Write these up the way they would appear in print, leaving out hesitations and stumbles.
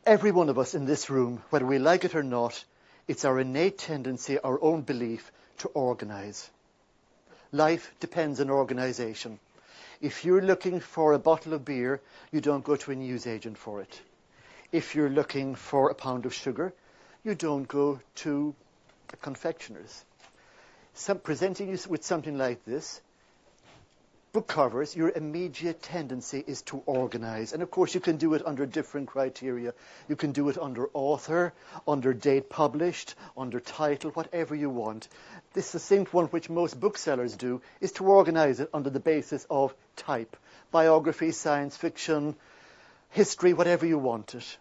Every one of us in this room, whether we like it or not, it's our innate tendency, our own belief, to organize. Life depends on organization. If you're looking for a bottle of beer, you don't go to a newsagent for it. If you're looking for a pound of sugar, you don't go to a confectioner's. Presenting you with something like this, book covers, your immediate tendency is to organize. And of course, you can do it under different criteria. You can do it under author, under date published, under title, whatever you want. The succinct one which most booksellers do is to organize it under the basis of type. Biography, science fiction, history, whatever you want it.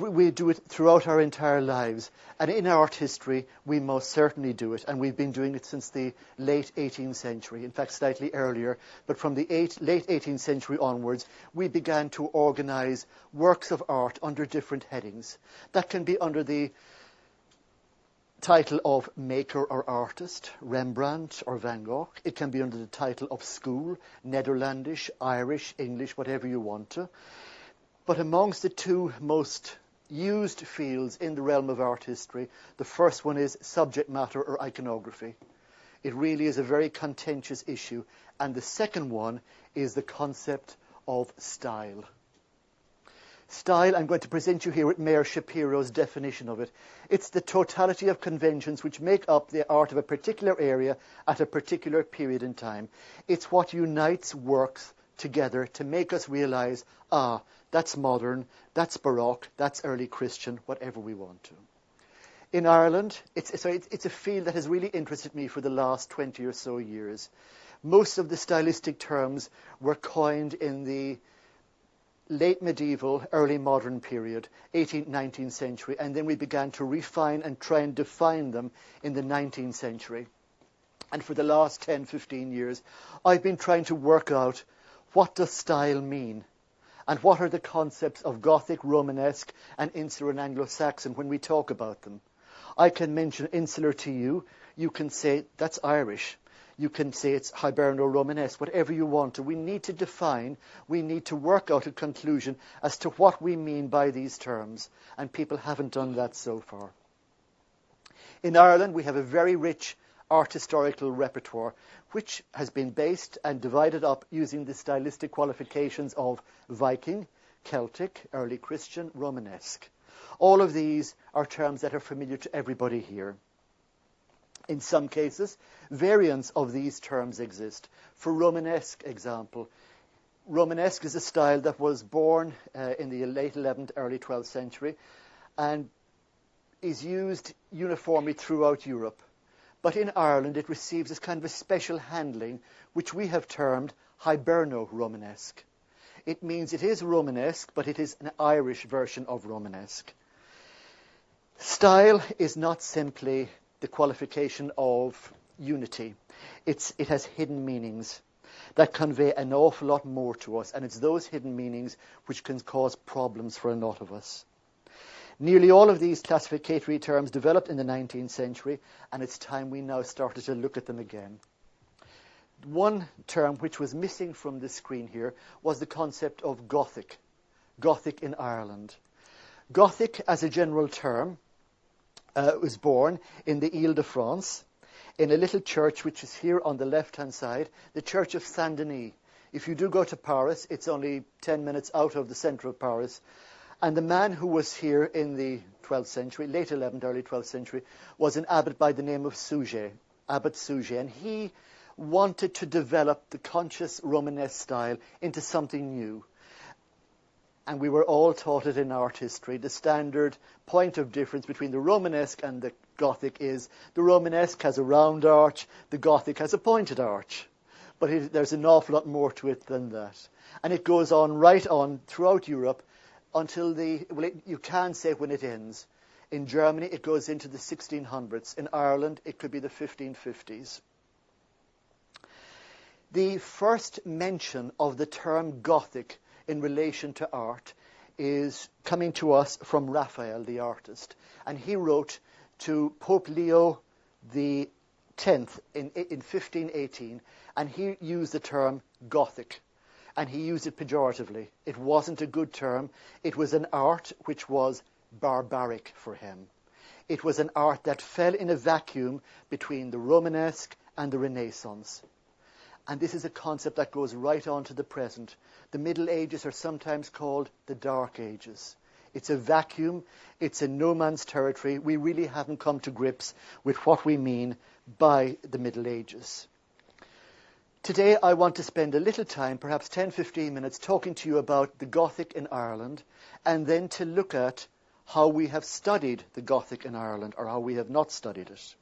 We do it throughout our entire lives. And in art history, we most certainly do it. And we've been doing it since the late 18th century. In fact, slightly earlier. But from the late 18th century onwards, we began to organize works of art under different headings. That can be under the title of maker or artist, Rembrandt or Van Gogh. It can be under the title of school, Netherlandish, Irish, English, whatever you want to. But amongst the two most used fields in the realm of art history, the first one is subject matter or iconography. It really is a very contentious issue. And the second one is the concept of style. Style, I'm going to present you here with Mayor Shapiro's definition of it. It's the totality of conventions which make up the art of a particular area at a particular period in time. It's what unites works together to make us realize, that's modern, that's Baroque, that's early Christian, whatever we want to. In Ireland, it's a field that has really interested me for the last 20 or so years. Most of the stylistic terms were coined in the late medieval, early modern period, 18th, 19th century, and then we began to refine and try and define them in the 19th century. And for the last 10, 15 years, I've been trying to work out what does style mean? And what are the concepts of Gothic, Romanesque, and Insular and Anglo-Saxon when we talk about them? I can mention Insular to you. You can say that's Irish. You can say it's Hiberno-Romanesque, whatever you want to. We need to define, we need to work out a conclusion as to what we mean by these terms. And people haven't done that so far. In Ireland, we have a very rich art historical repertoire, which has been based and divided up using the stylistic qualifications of Viking, Celtic, early Christian, Romanesque. All of these are terms that are familiar to everybody here. In some cases, variants of these terms exist. For Romanesque example, Romanesque is a style that was born in the late 11th, early 12th century and is used uniformly throughout Europe. But in Ireland, it receives this kind of a special handling, which we have termed Hiberno-Romanesque. It means it is Romanesque, but it is an Irish version of Romanesque. Style is not simply the qualification of unity. It has hidden meanings that convey an awful lot more to us, and it's those hidden meanings which can cause problems for a lot of us. Nearly all of these classificatory terms developed in the 19th century, and it's time we now started to look at them again. One term which was missing from the screen here was the concept of Gothic. Gothic in Ireland. Gothic, as a general term, was born in the Ile-de-France, in a little church which is here on the left-hand side, the Church of Saint-Denis. If you do go to Paris, it's only 10 minutes out of the centre of Paris. And the man who was here in the 12th century, late 11th, early 12th century, was an abbot by the name of Suger, Abbot Suger. And he wanted to develop the conscious Romanesque style into something new. And we were all taught it in art history. The standard point of difference between the Romanesque and the Gothic is the Romanesque has a round arch, the Gothic has a pointed arch. But there's an awful lot more to it than that. And it goes on right on throughout Europe until you can't say when it ends. In Germany, it goes into the 1600s. In Ireland, it could be the 1550s. The first mention of the term Gothic in relation to art is coming to us from Raphael, the artist. And he wrote to Pope Leo X in 1518, and he used the term Gothic. and he used it pejoratively. It wasn't a good term. It was an art which was barbaric for him. It was an art that fell in a vacuum between the Romanesque and the Renaissance. And this is a concept that goes right on to the present. The Middle Ages are sometimes called the Dark Ages. It's a vacuum. It's a no man's territory. We really haven't come to grips with what we mean by the Middle Ages. Today I want to spend a little time, perhaps 10-15 minutes, talking to you about the Gothic in Ireland, and then to look at how we have studied the Gothic in Ireland, or how we have not studied it.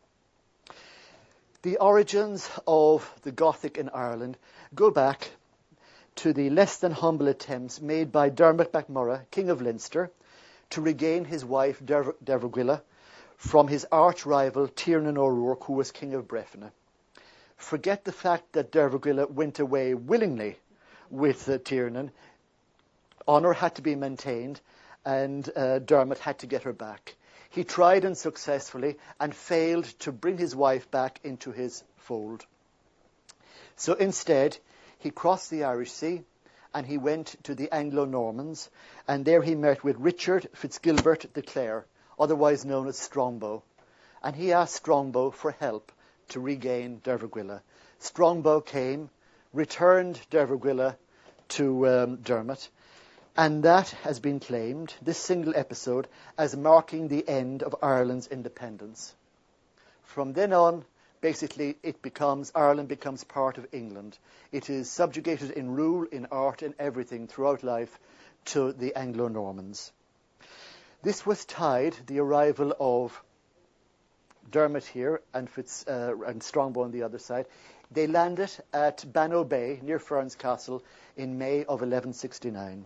The origins of the Gothic in Ireland go back to the less than humble attempts made by Dermot MacMurrough, King of Leinster, to regain his wife Derviguilla from his arch rival Tiernan O'Rourke, who was King of Breffni. Forget the fact that Derviguilla went away willingly with Tiernan. Honour had to be maintained, and Dermot had to get her back. He tried unsuccessfully and failed to bring his wife back into his fold. So instead, he crossed the Irish Sea and he went to the Anglo-Normans, and there he met with Richard Fitzgilbert de Clare, otherwise known as Strongbow. And he asked Strongbow for help to regain Derviguilla. Strongbow came, returned Derviguilla to Dermot, and that has been claimed, this single episode, as marking the end of Ireland's independence. From then on, basically, Ireland becomes part of England. It is subjugated in rule, in art, in everything throughout life to the Anglo-Normans. This was tied, the arrival of Dermot here and Strongbow on the other side. They landed at Bannow Bay near Ferns Castle in May of 1169.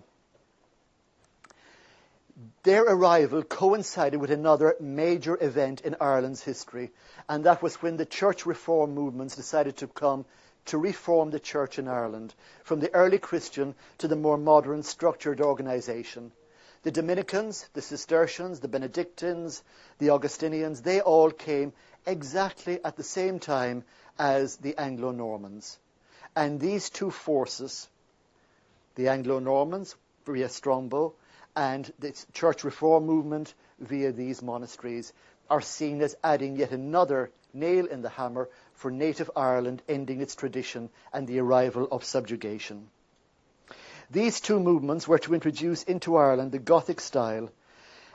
Their arrival coincided with another major event in Ireland's history, and that was when the church reform movements decided to come to reform the church in Ireland, from the early Christian to the more modern structured organisation. The Dominicans, the Cistercians, the Benedictines, the Augustinians, they all came exactly at the same time as the Anglo-Normans. And these two forces, the Anglo-Normans via Strongbow and the church reform movement via these monasteries, are seen as adding yet another nail in the hammer for native Ireland ending its tradition and the arrival of subjugation. These two movements were to introduce into Ireland the Gothic style,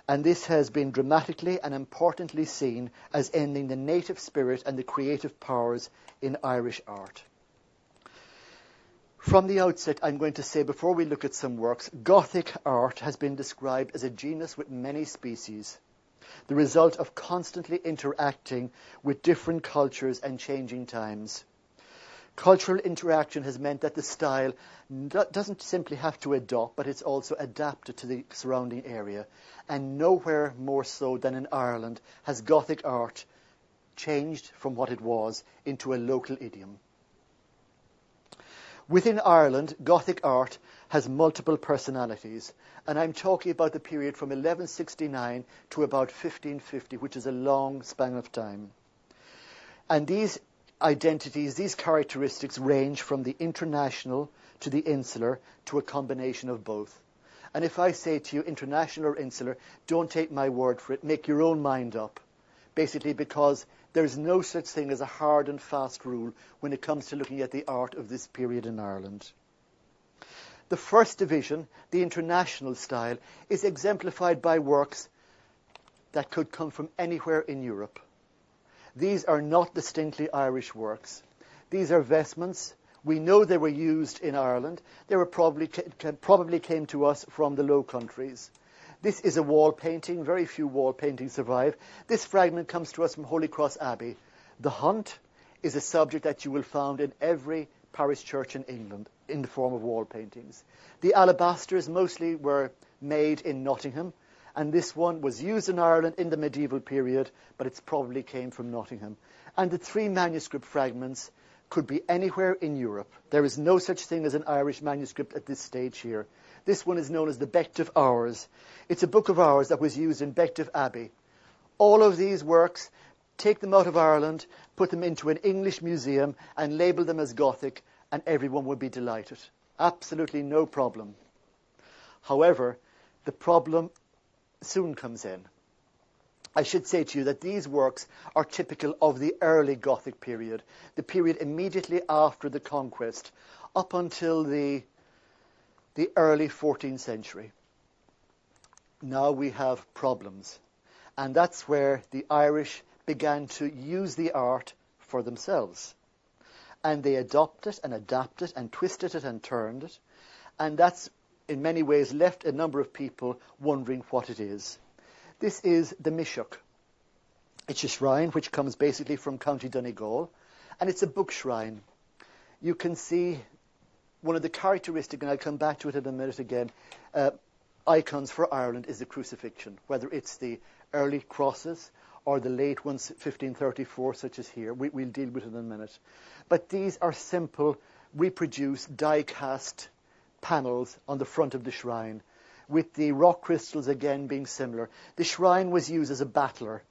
and this has been dramatically and importantly seen as ending the native spirit and the creative powers in Irish art. From the outset, I'm going to say, before we look at some works, Gothic art has been described as a genus with many species, the result of constantly interacting with different cultures and changing times. Cultural interaction has meant that the style doesn't simply have to adopt, but it's also adapted to the surrounding area. And nowhere more so than in Ireland has Gothic art changed from what it was into a local idiom. Within Ireland, Gothic art has multiple personalities, and I'm talking about the period from 1169 to about 1550, which is a long span of time. And these identities, these characteristics range from the international to the insular to a combination of both. And if I say to you international or insular, don't take my word for it, make your own mind up. Basically because there's no such thing as a hard and fast rule when it comes to looking at the art of this period in Ireland. The first division, the international style, is exemplified by works that could come from anywhere in Europe. These are not distinctly Irish works. These are vestments. We know they were used in Ireland. They were probably came to us from the Low Countries. This is a wall painting. Very few wall paintings survive. This fragment comes to us from Holy Cross Abbey. The hunt is a subject that you will find in every parish church in England in the form of wall paintings. The alabasters mostly were made in Nottingham, and this one was used in Ireland in the medieval period, but it probably came from Nottingham. And the three manuscript fragments could be anywhere in Europe. There is no such thing as an Irish manuscript at this stage here. This one is known as the Bective Hours. It's a book of hours that was used in Bective Abbey. All of these works, take them out of Ireland, put them into an English museum and label them as Gothic, and everyone would be delighted. Absolutely no problem. However, the problem soon comes in. I should say to you that these works are typical of the early Gothic period, the period immediately after the conquest, up until the early 14th century. Now we have problems. And that's where the Irish began to use the art for themselves. And they adopt it and adapt it and twisted it and turned it. And that's, in many ways, left a number of people wondering what it is. This is the Mishuk. It's a shrine which comes basically from County Donegal, and it's a book shrine. You can see one of the characteristic, and I'll come back to it in a minute again, icons for Ireland is the Crucifixion, whether it's the early crosses or the late ones, 1534, such as here. We'll deal with it in a minute. But these are simple, reproduced, die-cast panels on the front of the shrine, with the rock crystals again being similar. The shrine was used as a battler.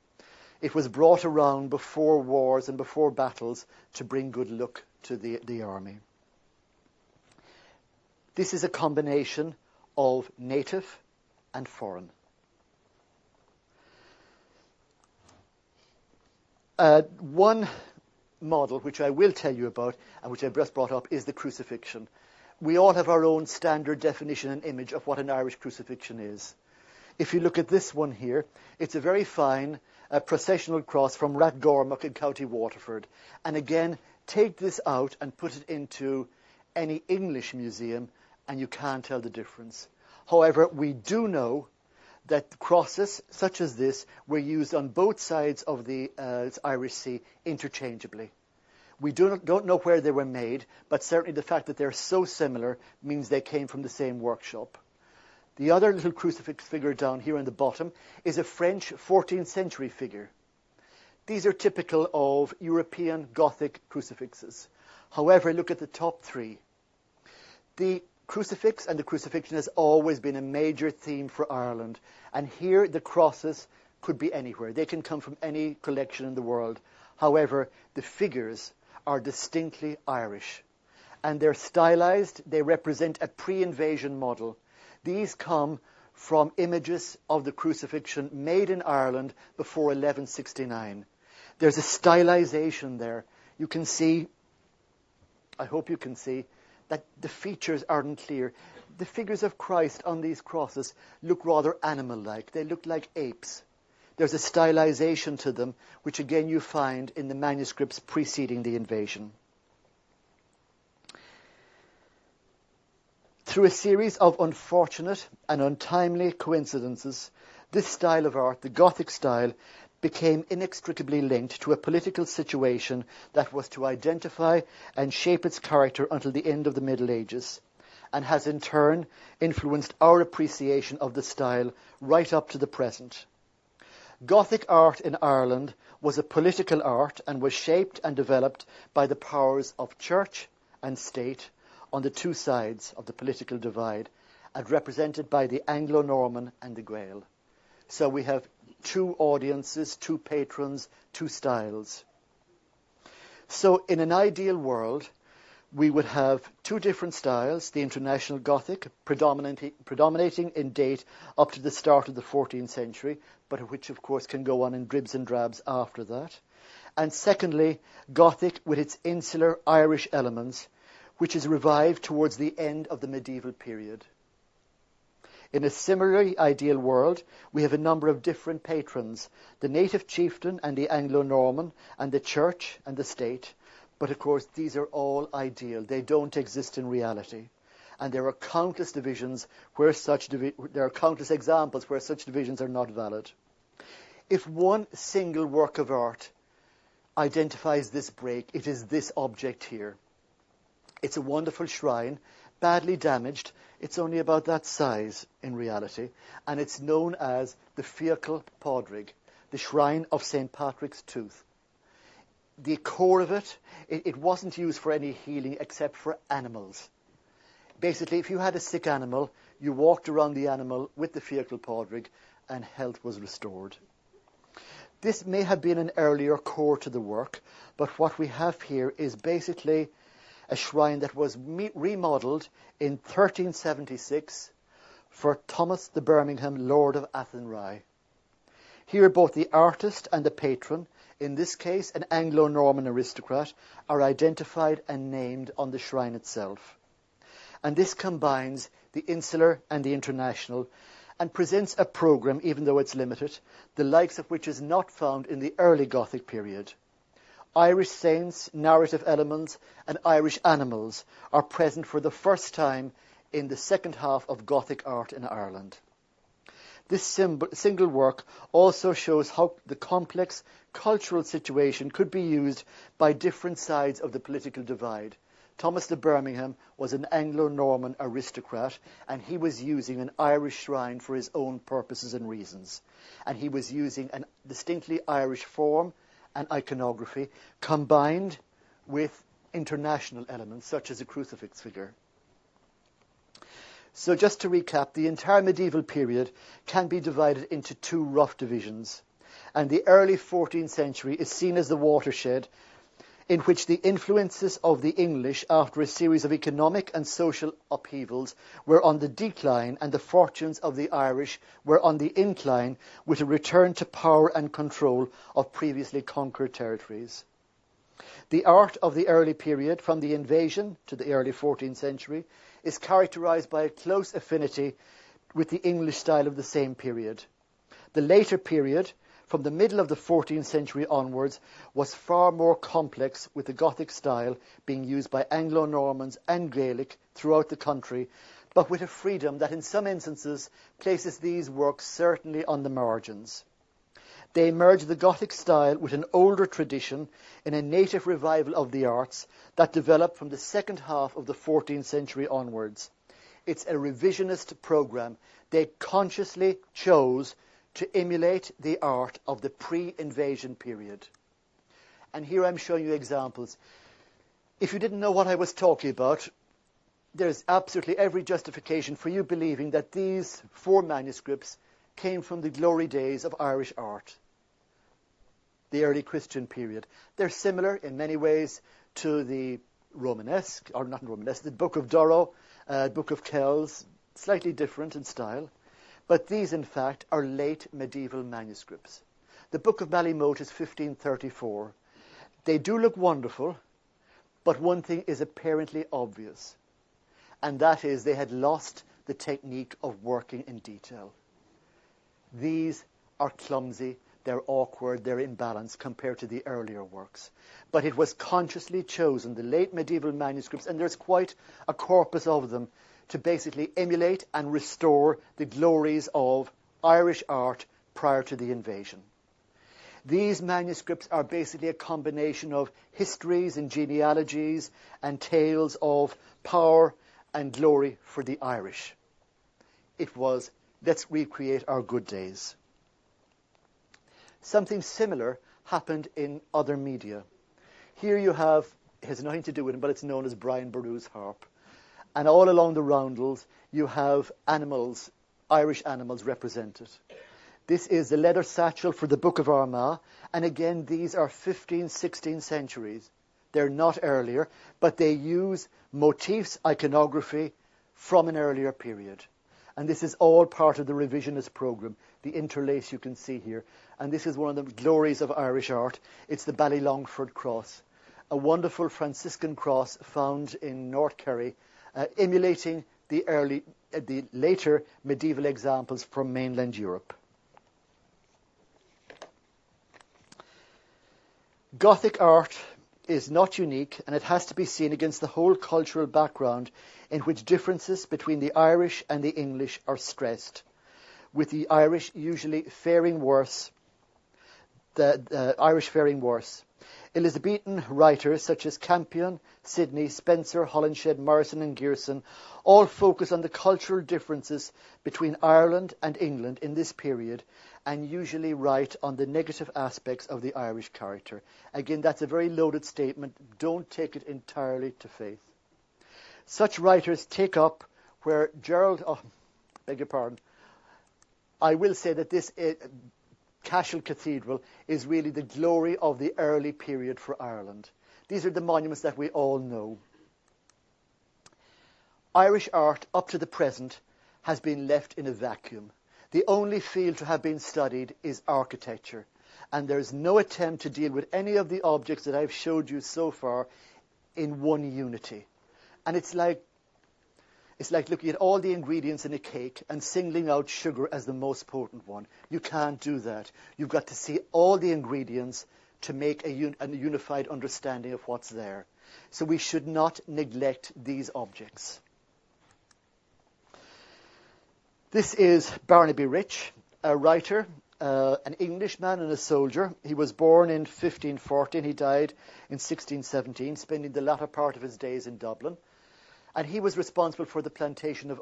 It was brought around before wars and before battles to bring good luck to the army. This is a combination of native and foreign. One model, which I will tell you about, and which I've just brought up, is the Crucifixion. We all have our own standard definition and image of what an Irish crucifixion is. If you look at this one here, it's a very fine processional cross from Rathgormack in County Waterford. And again, take this out and put it into any English museum, and you can't tell the difference. However, we do know that crosses such as this were used on both sides of the Irish Sea interchangeably. We don't know where they were made, but certainly the fact that they're so similar means they came from the same workshop. The other little crucifix figure down here on the bottom is a French 14th century figure. These are typical of European Gothic crucifixes. However, look at the top three. The crucifix and the crucifixion has always been a major theme for Ireland. And here the crosses could be anywhere. They can come from any collection in the world. However, the figures are distinctly Irish. And they're stylized. They represent a pre-invasion model. These come from images of the crucifixion made in Ireland before 1169. There's a stylization there. You can see, I hope you can see, that the features aren't clear. The figures of Christ on these crosses look rather animal-like. They look like apes. There's a stylization to them, which again you find in the manuscripts preceding the invasion. Through a series of unfortunate and untimely coincidences, this style of art, the Gothic style, became inextricably linked to a political situation that was to identify and shape its character until the end of the Middle Ages, and has in turn influenced our appreciation of the style right up to the present. Gothic art in Ireland was a political art and was shaped and developed by the powers of church and state on the two sides of the political divide, and represented by the Anglo-Norman and the Gael. So we have two audiences, two patrons, two styles. So in an ideal world, we would have two different styles, the International Gothic, predominating in date up to the start of the 14th century, but which of course can go on in dribs and drabs after that. And secondly, Gothic with its insular Irish elements, which is revived towards the end of the medieval period. In a similarly ideal world, we have a number of different patrons, the native chieftain and the Anglo-Norman, and the church and the state. But of course, these are all ideal. They don't exist in reality. And there are countless divisions where there are countless examples where such divisions are not valid. If one single work of art identifies this break, it is this object here. It's a wonderful shrine, badly damaged. It's only about that size in reality. And it's known as the Fecal Podrig, the shrine of St. Patrick's Tooth. The core of it wasn't used for any healing except for animals. Basically, if you had a sick animal, you walked around the animal with the Fecal Podrig and health was restored. This may have been an earlier core to the work, but what we have here is basically a shrine that was remodeled in 1376 for Thomas the Birmingham, Lord of Athenry. Here both the artist and the patron, in this case an Anglo-Norman aristocrat, are identified and named on the shrine itself. And this combines the insular and the international and presents a programme, even though it's limited, the likes of which is not found in the early Gothic period. Irish saints, narrative elements, and Irish animals are present for the first time in the second half of Gothic art in Ireland. This single work also shows how the complex cultural situation could be used by different sides of the political divide. Thomas de Birmingham was an Anglo-Norman aristocrat, and he was using an Irish shrine for his own purposes and reasons. And he was using a distinctly Irish form and iconography combined with international elements, such as a crucifix figure. So just to recap, the entire medieval period can be divided into two rough divisions. And the early 14th century is seen as the watershed in which the influences of the English, after a series of economic and social upheavals, were on the decline, and the fortunes of the Irish were on the incline, with a return to power and control of previously conquered territories. The art of the early period, from the invasion to the early 14th century, is characterized by a close affinity with the English style of the same period. The later period, from the middle of the 14th century onwards, was far more complex, with the Gothic style being used by Anglo-Normans and Gaelic throughout the country, but with a freedom that in some instances places these works certainly on the margins. They merge the Gothic style with an older tradition in a native revival of the arts that developed from the second half of the 14th century onwards. It's a revisionist program. They consciously chose to emulate the art of the pre-invasion period. And here I'm showing you examples. If you didn't know what I was talking about, there's absolutely every justification for you believing that these 4 manuscripts came from the glory days of Irish art, the early Christian period. They're similar in many ways to the Romanesque, or not Romanesque, the Book of Durrow, Book of Kells, slightly different in style. But these, in fact, are late medieval manuscripts. The Book of Ballymote is 1534. They do look wonderful, but one thing is apparently obvious, and that is they had lost the technique of working in detail. These are clumsy, they're awkward, they're imbalanced compared to the earlier works. But it was consciously chosen, the late medieval manuscripts, and there's quite a corpus of them, to basically emulate and restore the glories of Irish art prior to the invasion. These manuscripts are basically a combination of histories and genealogies and tales of power and glory for the Irish. It was, let's recreate our good days. Something similar happened in other media. Here you have, it has nothing to do with it, but it's known as Brian Boru's harp. And all along the roundels, you have animals, Irish animals represented. This is the leather satchel for the Book of Armagh. And again, these are 15th, 16th centuries. They're not earlier, but they use motifs, iconography from an earlier period. And this is all part of the revisionist program, the interlace you can see here. And this is one of the glories of Irish art. It's the Ballylongford cross, a wonderful Franciscan cross found in North Kerry, emulating the later medieval examples from mainland Europe. Gothic art is not unique, and it has to be seen against the whole cultural background in which differences between the Irish and the English are stressed, with the Irish usually faring worse. The Irish faring worse. Elizabethan writers such as Campion, Sidney, Spencer, Holinshed, Morrison and Gerson all focus on the cultural differences between Ireland and England in this period, and usually write on the negative aspects of the Irish character. Again, that's a very loaded statement. Don't take it entirely to faith. Such writers take up where I will say that this Cashel Cathedral is really the glory of the early period for Ireland. These are the monuments that we all know. Irish art up to the present has been left in a vacuum. The only field to have been studied is architecture, and there is no attempt to deal with any of the objects that I've showed you so far in one unity. And it's like looking at all the ingredients in a cake and singling out sugar as the most potent one. You can't do that. You've got to see all the ingredients to make a unified understanding of what's there. So we should not neglect these objects. This is Barnaby Rich, a writer, an Englishman and a soldier. He was born in 1514. He died in 1617, spending the latter part of his days in Dublin. And he was responsible for the plantation of,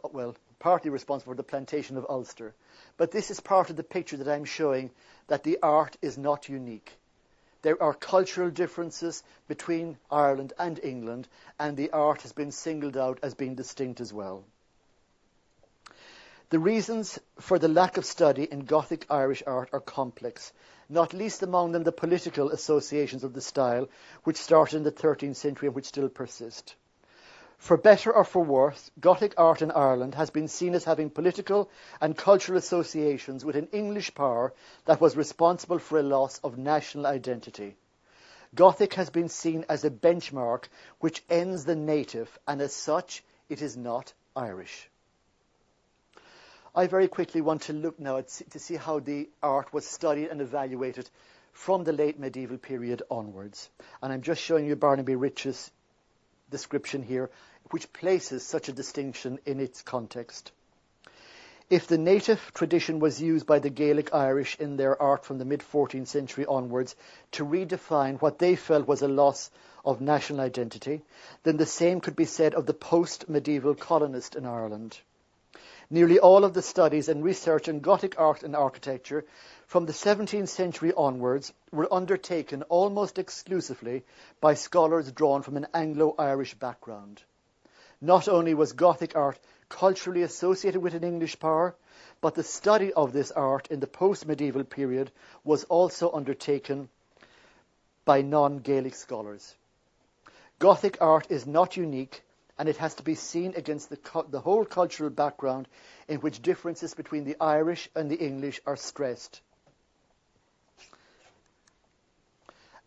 partly responsible for the plantation of Ulster. But this is part of the picture that I'm showing, that the art is not unique. There are cultural differences between Ireland and England, and the art has been singled out as being distinct as well. The reasons for the lack of study in Gothic Irish art are complex, not least among them the political associations of the style, which started in the 13th century and which still persist. For better or for worse, Gothic art in Ireland has been seen as having political and cultural associations with an English power that was responsible for a loss of national identity. Gothic has been seen as a benchmark which ends the native, and as such, it is not Irish. I very quickly want to look now to see how the art was studied and evaluated from the late medieval period onwards. And I'm just showing you Barnaby Rich's description here, which places such a distinction in its context. If the native tradition was used by the Gaelic Irish in their art from the mid-14th century onwards to redefine what they felt was a loss of national identity, then the same could be said of the post-medieval colonist in Ireland. Nearly all of the studies and research in Gothic art and architecture from the 17th century onwards were undertaken almost exclusively by scholars drawn from an Anglo-Irish background. Not only was Gothic art culturally associated with an English power, but the study of this art in the post-medieval period was also undertaken by non-Gaelic scholars. Gothic art is not unique, and it has to be seen against the whole cultural background in which differences between the Irish and the English are stressed.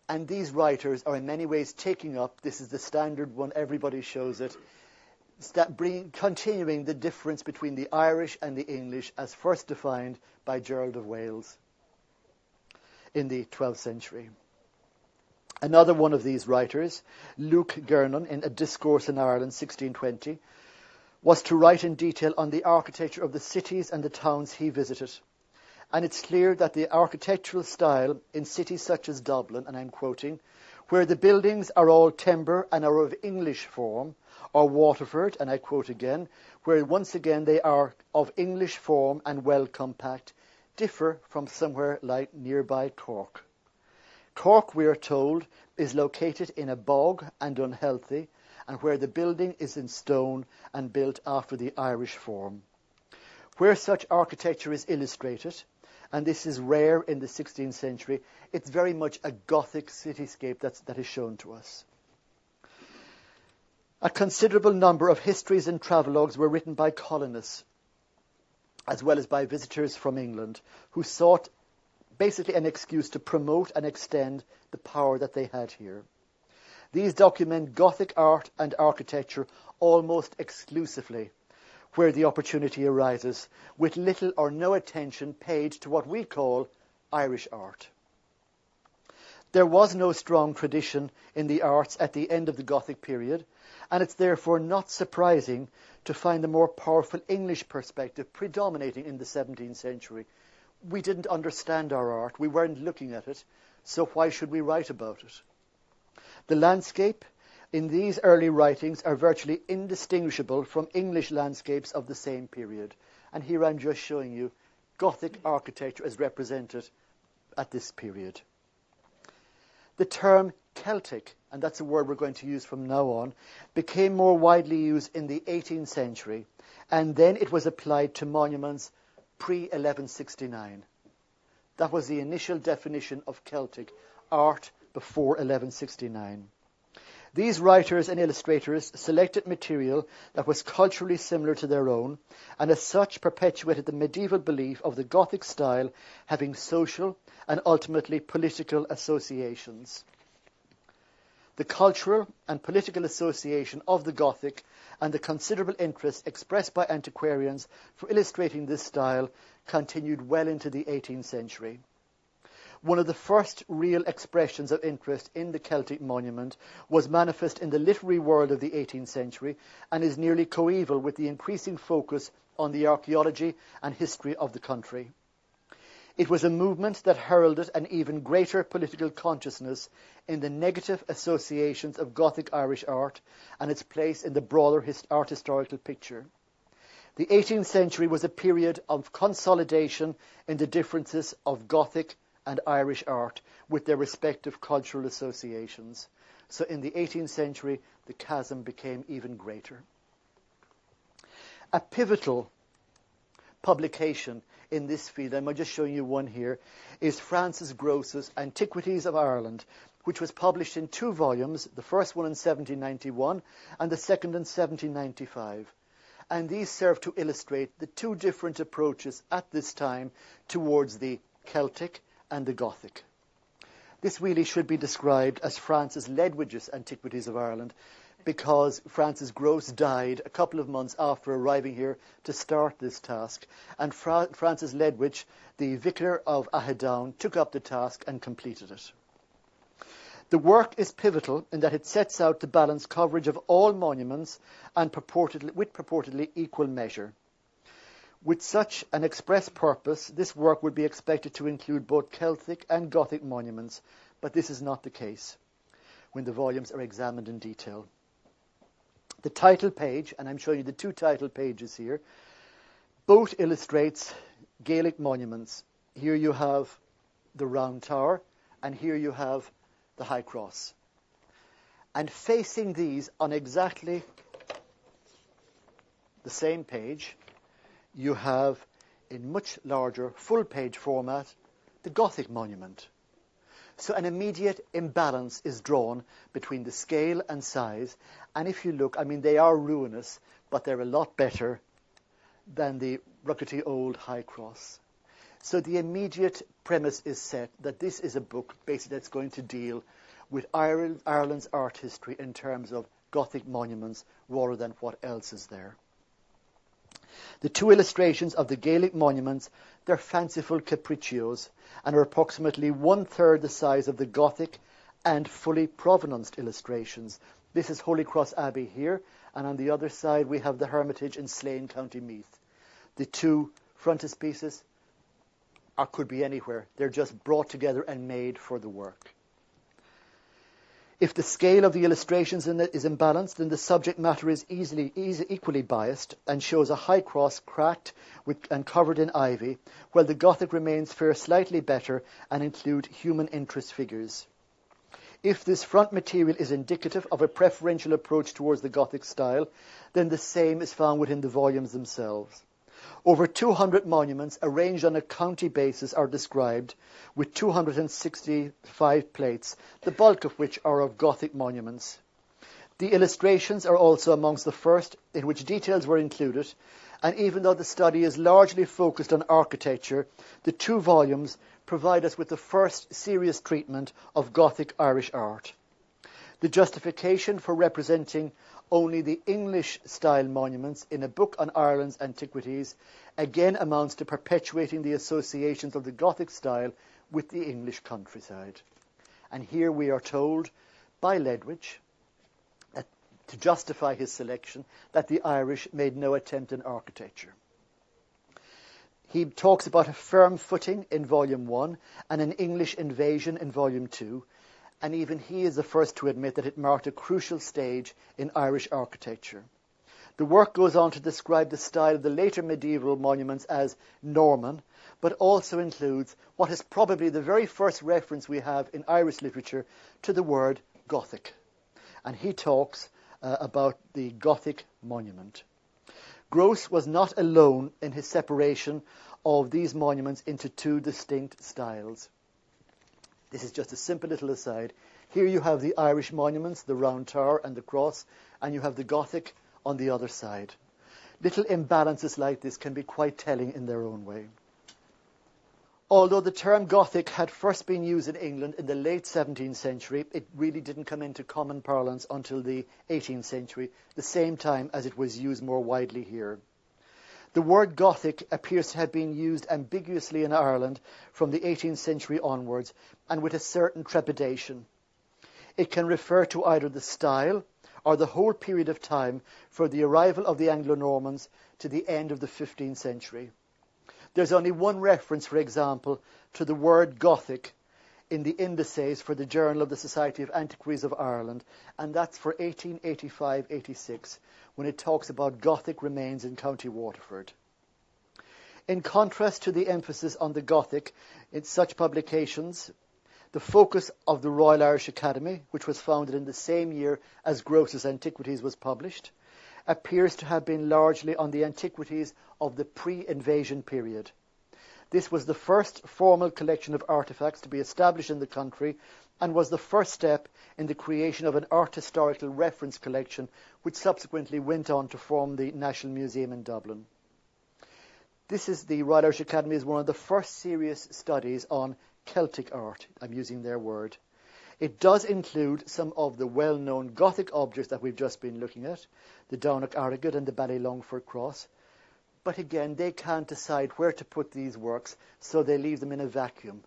And these writers are in many ways taking up, this is the standard one, everybody shows it, continuing the difference between the Irish and the English as first defined by Gerald of Wales in the 12th century. Another one of these writers, Luke Gernon, in A Discourse in Ireland, 1620, was to write in detail on the architecture of the cities and the towns he visited. And it's clear that the architectural style in cities such as Dublin, and I'm quoting, where the buildings are all timber and are of English form, or Waterford, and I quote again, where once again they are of English form and well compact, differ from somewhere like nearby Cork. Cork, we are told, is located in a bog and unhealthy, and where the building is in stone and built after the Irish form. Where such architecture is illustrated, and this is rare in the 16th century, it's very much a Gothic cityscape that is shown to us. A considerable number of histories and travelogues were written by colonists, as well as by visitors from England, who sought basically an excuse to promote and extend the power that they had here. These document Gothic art and architecture almost exclusively where the opportunity arises, with little or no attention paid to what we call Irish art. There was no strong tradition in the arts at the end of the Gothic period, and it's therefore not surprising to find the more powerful English perspective predominating in the 17th century. We didn't understand our art, we weren't looking at it, so why should we write about it? The landscape in these early writings are virtually indistinguishable from English landscapes of the same period. And here I'm just showing you Gothic architecture as represented at this period. The term Celtic, and that's a word we're going to use from now on, became more widely used in the 18th century, and then it was applied to monuments pre-1169. That was the initial definition of Celtic art before 1169. These writers and illustrators selected material that was culturally similar to their own, and as such perpetuated the medieval belief of the Gothic style having social and ultimately political associations. The cultural and political association of the Gothic and the considerable interest expressed by antiquarians for illustrating this style continued well into the 18th century. One of the first real expressions of interest in the Celtic monument was manifest in the literary world of the 18th century and is nearly coeval with the increasing focus on the archaeology and history of the country. It was a movement that heralded an even greater political consciousness in the negative associations of Gothic Irish art and its place in the broader art historical picture. The 18th century was a period of consolidation in the differences of Gothic and Irish art with their respective cultural associations. So in the 18th century, the chasm became even greater. A pivotal publication in this field, and I'm just showing you one here, is Francis Gross's Antiquities of Ireland, which was published in 2 volumes, the first one in 1791 and the second in 1795. And these serve to illustrate the 2 different approaches at this time towards the Celtic and the Gothic. This really should be described as Francis Ledwidge's Antiquities of Ireland, because Francis Gross died a couple of months after arriving here to start this task, and Francis Ledwidge, the vicar of Ahadown, took up the task and completed it. The work is pivotal in that it sets out to balance coverage of all monuments and purportedly equal measure. With such an express purpose, this work would be expected to include both Celtic and Gothic monuments, but this is not the case when the volumes are examined in detail. The title page, and I'm showing you the 2 title pages here, both illustrates Gaelic monuments. Here you have the Round Tower, and here you have the High Cross. And facing these on exactly the same page, you have, in much larger full-page format, the Gothic monument. So an immediate imbalance is drawn between the scale and size. And if you look, I mean, they are ruinous, but they're a lot better than the ruggedy old High Cross. So the immediate premise is set that this is a book basically that's going to deal with Ireland's art history in terms of Gothic monuments rather than what else is there. The 2 illustrations of the Gaelic monuments, they're fanciful capriccios and are approximately 1/3 the size of the Gothic and fully provenanced illustrations. This is Holy Cross Abbey here, and on the other side we have the Hermitage in Slane, County Meath. The 2 frontispieces could be anywhere. They're just brought together and made for the work. If the scale of the illustrations in it is imbalanced, then the subject matter is equally biased and shows a High Cross cracked and covered in ivy, while the Gothic remains fare slightly better and include human interest figures. If this front material is indicative of a preferential approach towards the Gothic style, then the same is found within the volumes themselves. Over 200 monuments arranged on a county basis are described, with 265 plates, the bulk of which are of Gothic monuments. The illustrations are also amongst the first in which details were included, and even though the study is largely focused on architecture, the 2 volumes provide us with the first serious treatment of Gothic Irish art. The justification for representing only the English-style monuments in a book on Ireland's antiquities again amounts to perpetuating the associations of the Gothic style with the English countryside. And here we are told by Ledwidge, to justify his selection, that the Irish made no attempt in architecture. He talks about a firm footing in Volume 1 and an English invasion in Volume 2, and even he is the first to admit that it marked a crucial stage in Irish architecture. The work goes on to describe the style of the later medieval monuments as Norman, but also includes what is probably the very first reference we have in Irish literature to the word Gothic. And he talks about the Gothic monument. Gross was not alone in his separation of these monuments into 2 distinct styles. This is just a simple little aside. Here you have the Irish monuments, the round tower and the cross, and you have the Gothic on the other side. Little imbalances like this can be quite telling in their own way. Although the term Gothic had first been used in England in the late 17th century, it really didn't come into common parlance until the 18th century, the same time as it was used more widely here. The word Gothic appears to have been used ambiguously in Ireland from the 18th century onwards, and with a certain trepidation. It can refer to either the style or the whole period of time from the arrival of the Anglo-Normans to the end of the 15th century. There's only one reference, for example, to the word Gothic in the indices for the Journal of the Society of Antiquities of Ireland, and that's for 1885-86, when it talks about Gothic remains in County Waterford. In contrast to the emphasis on the Gothic in such publications, the focus of the Royal Irish Academy, which was founded in the same year as Gross's Antiquities was published, appears to have been largely on the antiquities of the pre-invasion period. This was the first formal collection of artefacts to be established in the country and was the first step in the creation of an art historical reference collection, which subsequently went on to form the National Museum in Dublin. The Royal Irish Academy is one of the first serious studies on Celtic art. I'm using their word. It does include some of the well-known Gothic objects that we've just been looking at, the Downach Arrogate and the Ballylongford Cross. But again, they can't decide where to put these works, so they leave them in a vacuum.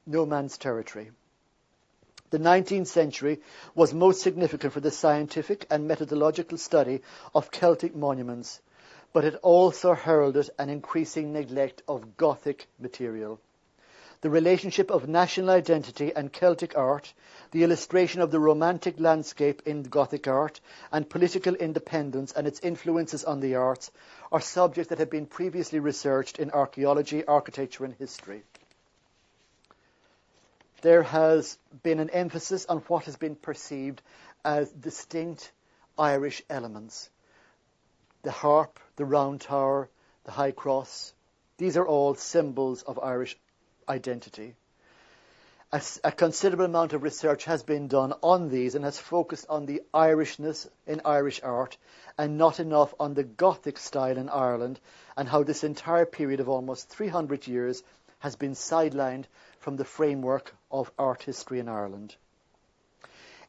No man's territory. The 19th century was most significant for the scientific and methodological study of Celtic monuments, but it also heralded an increasing neglect of Gothic material. The relationship of national identity and Celtic art, the illustration of the romantic landscape in Gothic art, and political independence and its influences on the arts are subjects that have been previously researched in archaeology, architecture, and history. There has been an emphasis on what has been perceived as distinct Irish elements. The harp, the round tower, the high cross, these are all symbols of Irish identity. A considerable amount of research has been done on these and has focused on the Irishness in Irish art and not enough on the Gothic style in Ireland and how this entire period of almost 300 years has been sidelined from the framework of art history in Ireland.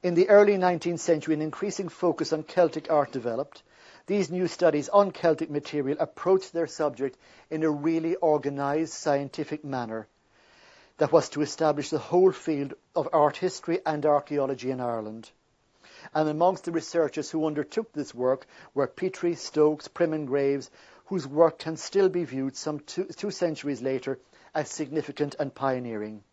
In the early 19th century, an increasing focus on Celtic art developed. These new studies on Celtic material approached their subject in a really organised scientific manner that was to establish the whole field of art history and archaeology in Ireland. And amongst the researchers who undertook this work were Petrie, Stokes, Prim and Graves, whose work can still be viewed some two centuries later as significant and pioneering.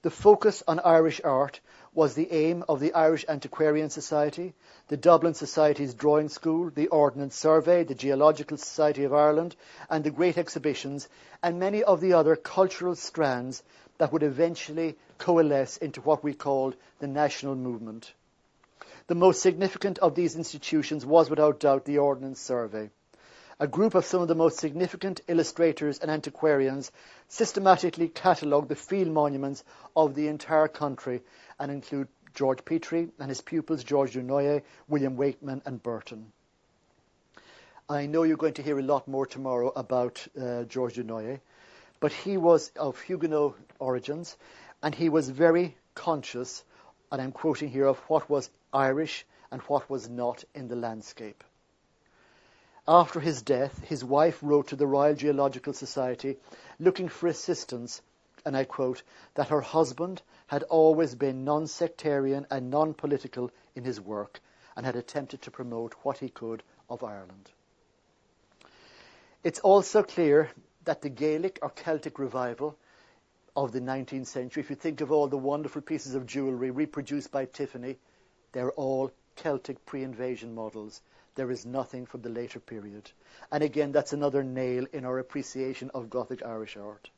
The focus on Irish art was the aim of the Irish Antiquarian Society, the Dublin Society's Drawing School, the Ordnance Survey, the Geological Society of Ireland, and the Great Exhibitions, and many of the other cultural strands that would eventually coalesce into what we called the national movement. The most significant of these institutions was without doubt the Ordnance Survey. A group of some of the most significant illustrators and antiquarians systematically catalogued the field monuments of the entire country and include George Petrie and his pupils George Dunoyer, William Wakeman and Burton. I know you're going to hear a lot more tomorrow about George Dunoyer, but he was of Huguenot origins and he was very conscious, and I'm quoting here, of what was Irish and what was not in the landscape. After his death, his wife wrote to the Royal Geological Society looking for assistance, and I quote, that her husband had always been non-sectarian and non-political in his work and had attempted to promote what he could of Ireland. It's also clear that the Gaelic or Celtic revival of the 19th century, if you think of all the wonderful pieces of jewellery reproduced by Tiffany, they're all Celtic pre-invasion models. There is nothing from the later period. And again, that's another nail in our appreciation of Gothic Irish art.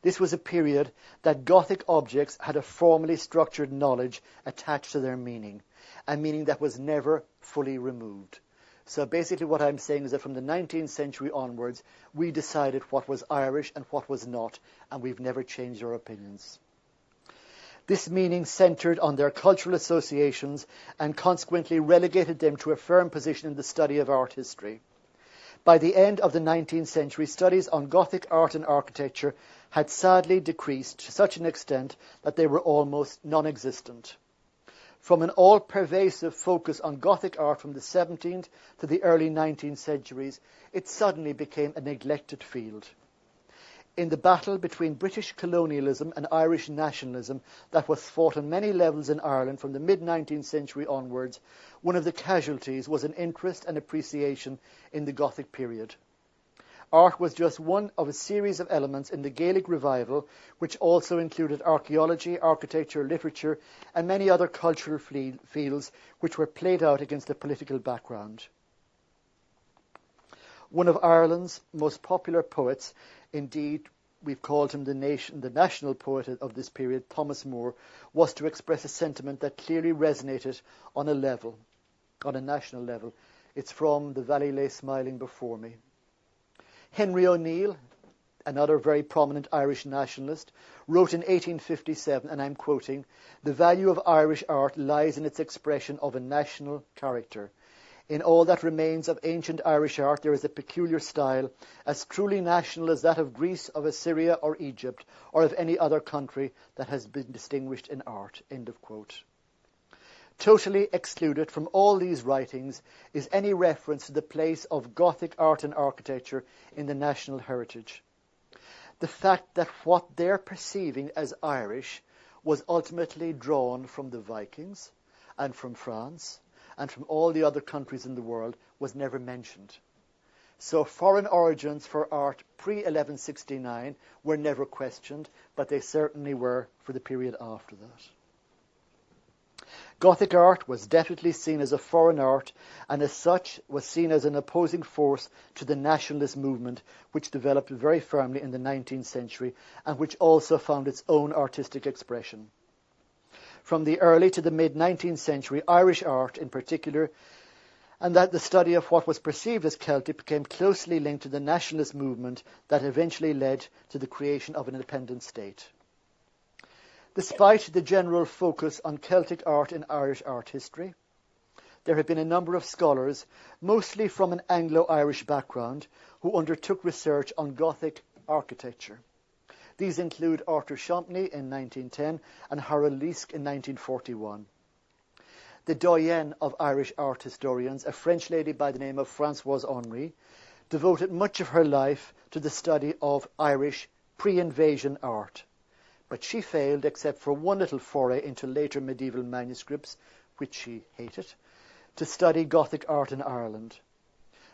This was a period that Gothic objects had a formally structured knowledge attached to their meaning, a meaning that was never fully removed. So basically what I'm saying is that from the 19th century onwards, we decided what was Irish and what was not, and we've never changed our opinions. This meaning centred on their cultural associations and consequently relegated them to a firm position in the study of art history. By the end of the 19th century, studies on Gothic art and architecture had sadly decreased to such an extent that they were almost non-existent. From an all-pervasive focus on Gothic art from the 17th to the early 19th centuries, it suddenly became a neglected field. In the battle between British colonialism and Irish nationalism that was fought on many levels in Ireland from the mid-19th century onwards, one of the casualties was an interest and appreciation in the Gothic period. Art was just one of a series of elements in the Gaelic revival, which also included archaeology, architecture, literature, and many other cultural fields which were played out against a political background. One of Ireland's most popular poets, indeed we've called him the national poet of this period, Thomas Moore, was to express a sentiment that clearly resonated on a national level. It's from "The Valley Lay Smiling Before Me." Henry O'Neill, another very prominent Irish nationalist, wrote in 1857, and I'm quoting, "The value of Irish art lies in its expression of a national character. In all that remains of ancient Irish art, there is a peculiar style, as truly national as that of Greece, of Assyria, or Egypt, or of any other country that has been distinguished in art." End of quote. Totally excluded from all these writings is any reference to the place of Gothic art and architecture in the national heritage. The fact that what they're perceiving as Irish was ultimately drawn from the Vikings and from France and from all the other countries in the world was never mentioned. So foreign origins for art pre-1169 were never questioned, but they certainly were for the period after that. Gothic art was definitely seen as a foreign art, and as such was seen as an opposing force to the nationalist movement, which developed very firmly in the 19th century and which also found its own artistic expression. From the early to the mid-19th century, Irish art in particular, and that the study of what was perceived as Celtic became closely linked to the nationalist movement that eventually led to the creation of an independent state. Despite the general focus on Celtic art in Irish art history, there have been a number of scholars, mostly from an Anglo-Irish background, who undertook research on Gothic architecture. These include Arthur Champney in 1910 and Harold Leask in 1941. The doyenne of Irish art historians, a French lady by the name of Françoise Henry, devoted much of her life to the study of Irish pre-invasion art. But she failed, except for one little foray into later medieval manuscripts, which she hated, to study Gothic art in Ireland.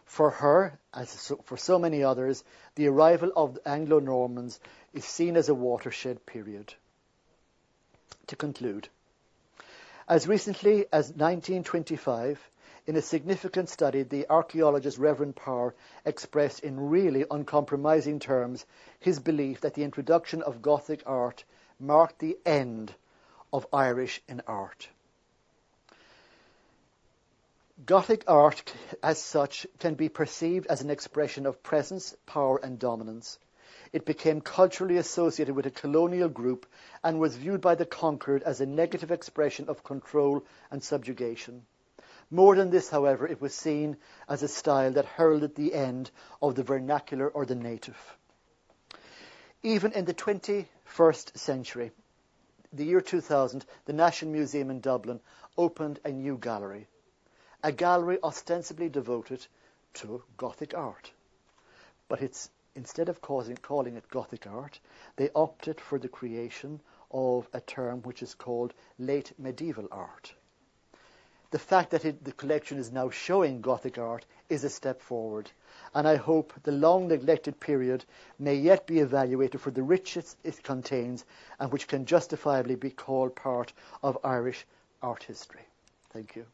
For her, as for so many others, the arrival of the Anglo-Normans is seen as a watershed period. To conclude, as recently as 1925, in a significant study, the archaeologist Reverend Power expressed in really uncompromising terms his belief that the introduction of Gothic art marked the end of Irish in art. Gothic art, as such, can be perceived as an expression of presence, power, and dominance. It became culturally associated with a colonial group and was viewed by the conquered as a negative expression of control and subjugation. More than this, however, it was seen as a style that heralded the end of the vernacular or the native. Even in the 21st century, the year 2000, the National Museum in Dublin opened a new gallery, a gallery ostensibly devoted to Gothic art. But instead of calling it Gothic art, they opted for the creation of a term which is called late medieval art. The fact that the collection is now showing Gothic art is a step forward, and I hope the long-neglected period may yet be evaluated for the riches it contains and which can justifiably be called part of Irish art history. Thank you.